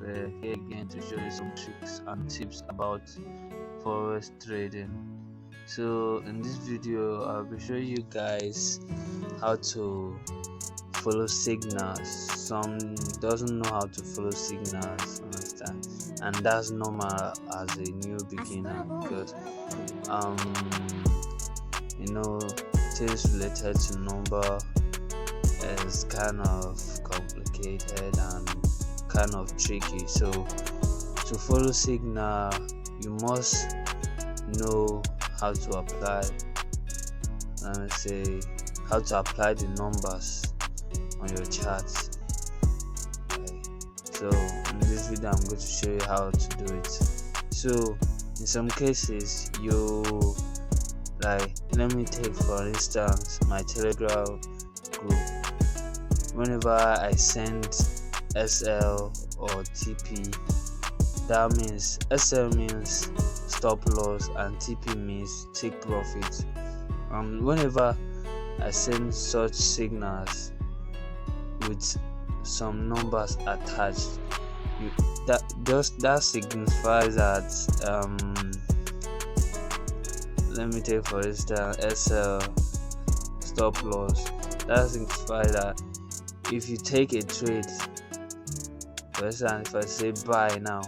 here again to show you some tricks and tips about forex trading. So in this video I'll be showing you guys how to follow signals. Some doesn't know how to follow signals, understand, and that's normal as a new beginner because things related to number is kind of complicated and kind of tricky. So to follow signal you must know how to apply the numbers on your charts. Okay. So in this video I'm going to show you how to do it. So in some cases let me take for instance my Telegram group. Whenever I send SL or TP, that means SL means stop loss and TP means take profit. Whenever I send such signals with some numbers attached, that signifies that let me take for instance SL stop loss. That signifies that if you take a trade, for instance, if I say buy now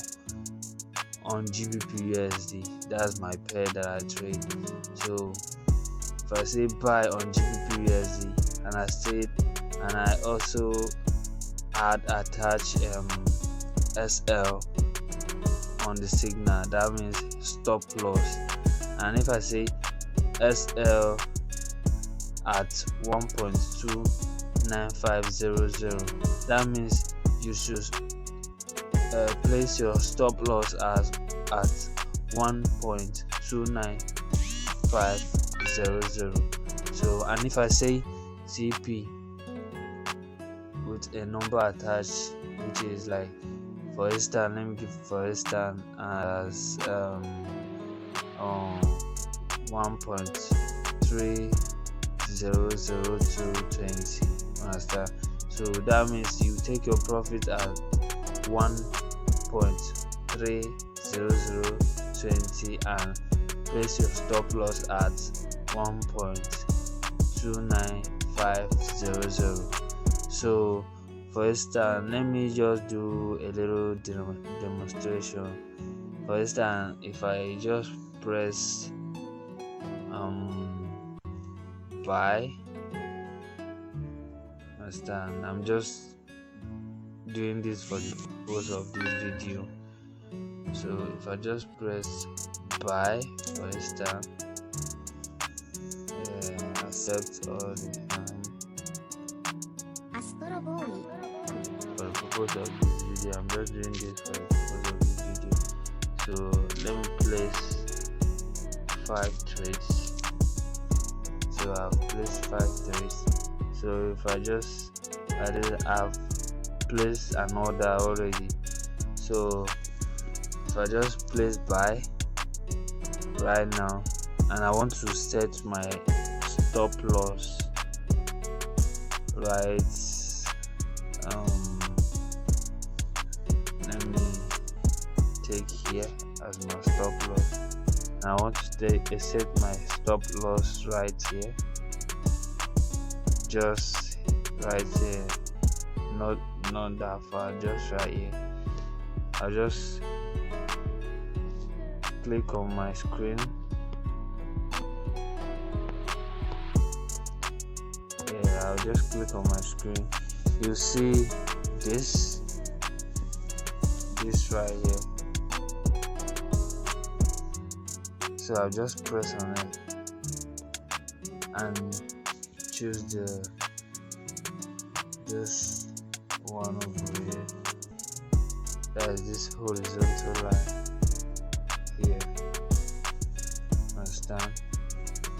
on GBP USD, that's my pair that I trade. So if I say buy on GBP USD and I also attach SL on the signal, that means stop loss. And if I say SL at 1.29500, that means you should place your stop loss at 1.29500. So, and if I say TP with a number attached, which is like, for instance, let me give for instance as 1.3000220, understand? So that means you take your profit at 1.30020 and place your stop loss at 1.29500. So for instance, let me just do a little demonstration. For instance, if I just press buy, understand, I'm just doing this for the purpose of this video. So if I just press buy, for instance, accept all the time for the purpose of this video. I'm just doing this for the purpose of this video. So let me place 5 trades. So I've placed 5 trades. So if I have placed an order already. So if I just place buy right now and I want to set my stop loss right, let me take here as my stop loss. I want to set my stop loss right here, just right here, not that far, just right here. I'll just click on my screen. I'll just click on my screen. You see this right here. So I'll just press on it and choose this one over here. That is this horizontal line here. Understand?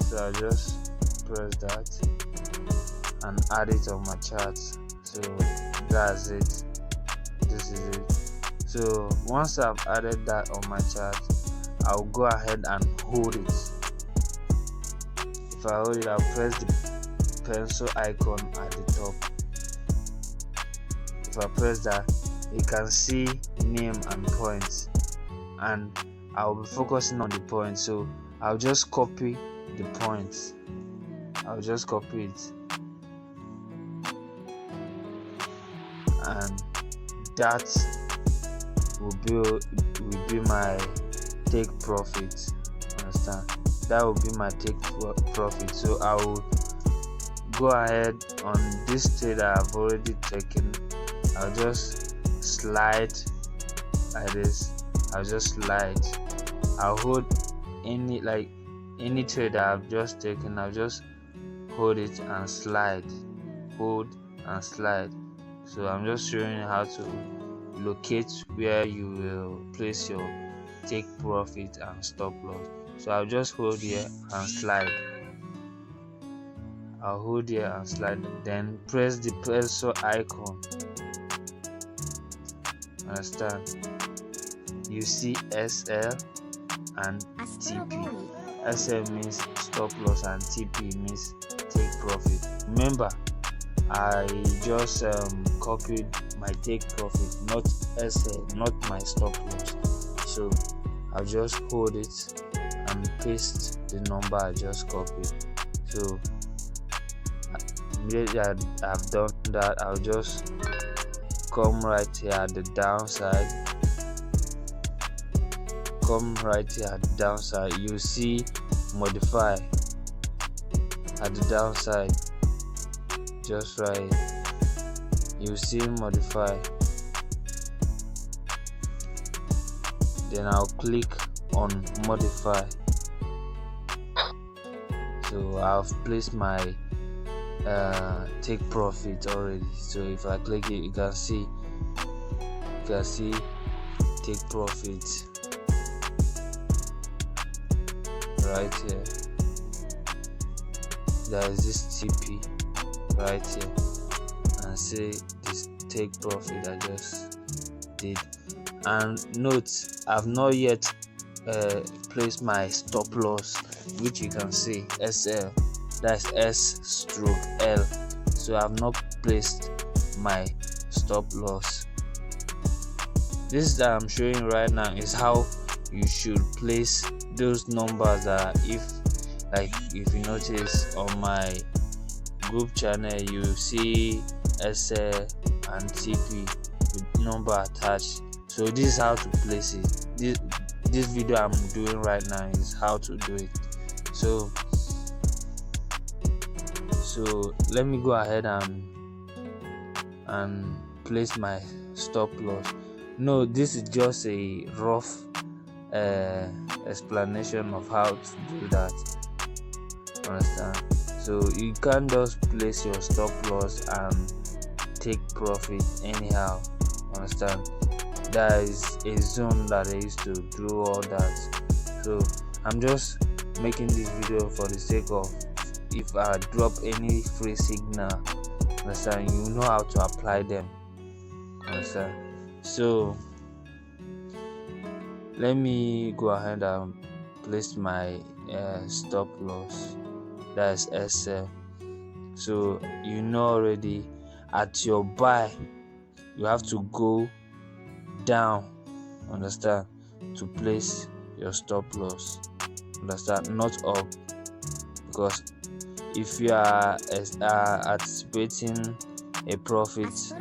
So I'll just press that and add it on my chart. So that's it. This is it. So once I've added that on my chart, I'll go ahead and hold it. If I hold it, I'll press the pencil icon at the top. If I press that, you can see name and points, and I'll be focusing on the points. So I'll just copy the points. I'll just copy it, and that will be my take profit. Understand? That will be my take profit. So I will go ahead on this trade that I've already taken. I'll just slide like this. I'll just slide. I'll hold any trade that I've just taken. I'll just hold it and slide, hold and slide. So I'm just showing you how to locate where you will place your take profit and stop loss. So I'll just hold here and slide. I'll hold here and slide, then press the pencil icon. Understand? You see SL and TP. SL means stop loss and TP means take profit. Remember, I just copied my take profit, not SL, not my stop loss. So I'll just hold it and paste the number I just copied. So immediately I've done that, I'll just come right here at the downside. You see modify at the downside, just right. You see modify, then I'll click on modify. So I've placed my take profit already. So if I click it, you can see take profit right here. There is this TP right here, and see this take profit I just did. And note, I've not yet placed my stop loss, which you can see SL, that's S/L. So I've not placed my stop loss. This that I'm showing right now is how you should place those numbers. That if you notice on my group channel, you see SL and TP with number attached. So this is how to place it. This video I'm doing right now is how to do it. So let me go ahead and place my stop loss. No, this is just a rough explanation of how to do that. Understand? So you can't just place your stop loss and take profit anyhow. Understand? There is a zone that they used to do all that. So I'm just making this video for the sake of, if I drop any free signal, understand, you know how to apply them. Understand? So let me go ahead and place my stop loss, that's SL. So you know already, at your buy you have to go down, understand, to place your stop loss. Understand? Not up, because if you are anticipating a profit,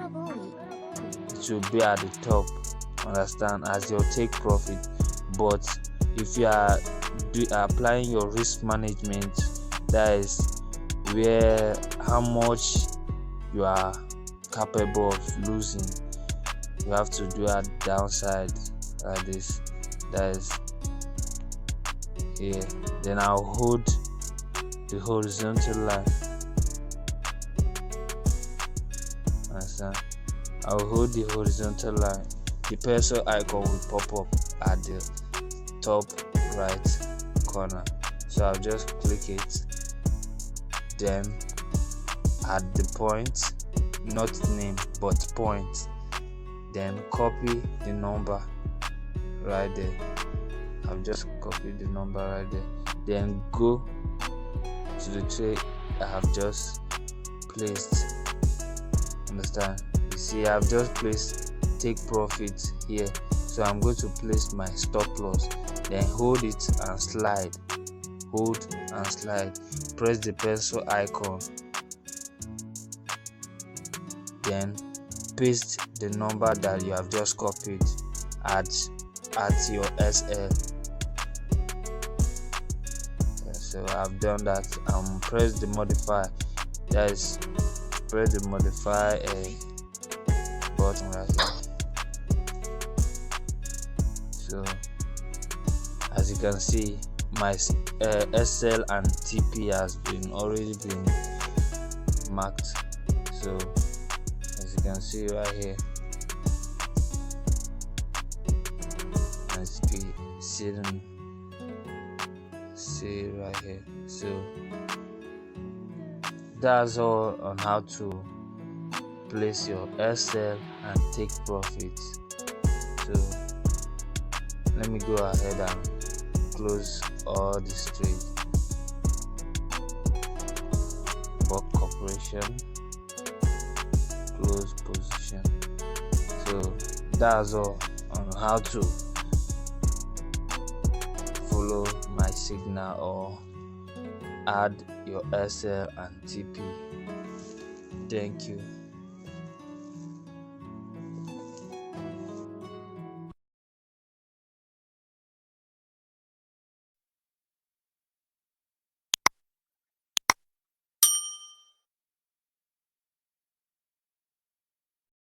it will be at the top, understand, as your take profit. But if you are applying your risk management, that is where how much you are capable of losing, you have to do a downside like this, that is here. Then I'll hold the horizontal line, understand? I'll hold the horizontal line. The pencil icon will pop up at the top right corner, so I'll just click it, then at the point, not name but point, then copy the number right there. I've just copied the number right there, then go to the trade I have just placed. Understand? You see, I've just placed take profit here. So I'm going to place my stop loss, then hold it and slide, hold and slide, press the pencil icon, then paste the number that you have just copied at your SL. So I've done that. Press the modify, that is, press the modify button right here. So as you can see, my SL and TP has already been marked. So as you can see right here, as you can see right here. So that's all on how to place your SL and take profits. So let me go ahead and close all this trade. Bulk corporation, close position. So that's all on how to follow my signal or add your SL and TP. Thank you.